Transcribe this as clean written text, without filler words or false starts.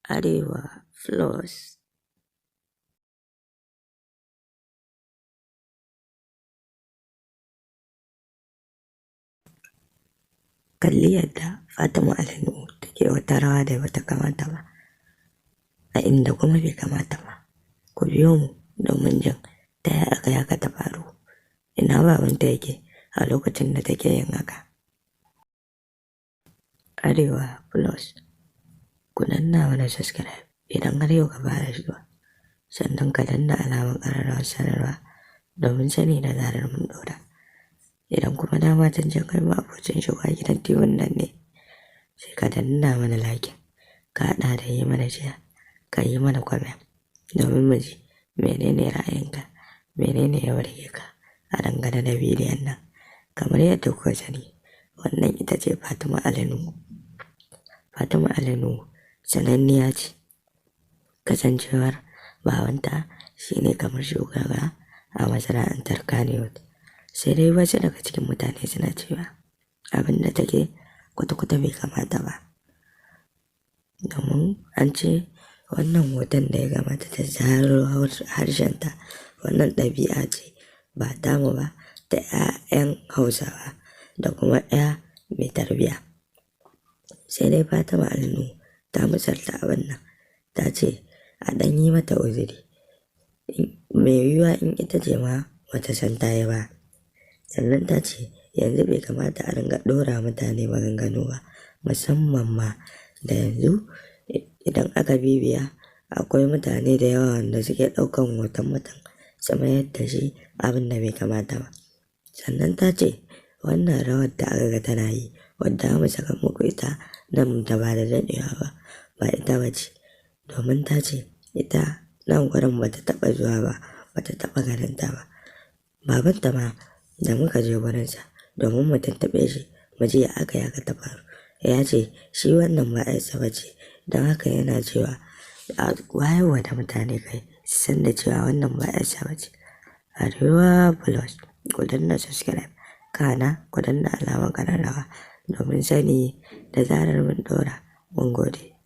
Arewa Plus. Kalli yadda Fatima Alinu take wata rawa da bata kamata ba, a inda kuma bai kamata ba. Ku biyo mu domin jin ta yaya aka yi haka ta faru. Ina babanta yake a lokacin da take yin haka. Arewa Plus, ku danna mana subscribe idan har yau ka fara zuwa, sannan ka danna alamar ƙararrawar sanarwa domin sani da zarar mun ɗora. Idan kuma dama can kai ma abocin shiga gidan TV nan ne, sai ka danna mana like, ka haɗa da yi mana share, ka yi mana comment domin mu ji menene ra'ayinka, menene ya burge ka a dangane da bidiyon nan. Kamar yadda kuka sani, wannan ita ce Fatima Alinu. Fatima Alinu sananniya ce, kasancewar babanta shine kamar shugaba a masana'antar Kannywood. Sai dai wasu daga cikin mutane suna cewa abin da take kwata-kwata bai kamata ba, domin an ce wannan hoton da ya gamata ta zaro harshenta, wannan ɗabi'a ce ba tamu ba, ta 'ya'yan Hausawa da kuma 'ya mai tarbiyya. Sai dai Fatima Alinu ta misalta abin nan, ta ce a ɗan yi mata uzuri, mai yiwuwa in ita ce ma bata san ta yi ba. Sannan ta ce yanzu bai kamata a ringa ɗora mutane maganganu ba, musamman ma da yanzu idan aka bibiya akwai mutane da yawa wanda suke ɗaukan hoton mutum su mayar da shi abin da bai kamata ba. Sannan ta ce wannan rawar da aka ga tana yi, wadda mu saka muku ita nan da ba da daɗewa ba ita ba ce, domin ta ce ita nan gurin bata taɓa zuwa ba, bata taɓa ganinta ba. Babanta ma da muka je gurinsa domin mu tuntuɓe shi mu ji ya aka yi haka ta faru, ya ce shi wannan ba 'yarsa ba ce, don haka yana cewa a wayarwa da mutane kai su san da cewa wannan ba 'yarsa ba ce. Arewa Plus, ku danna subscribe, kana ku danna alamar ƙararrawa domin sani da zarar mun ɗora. Mun gode.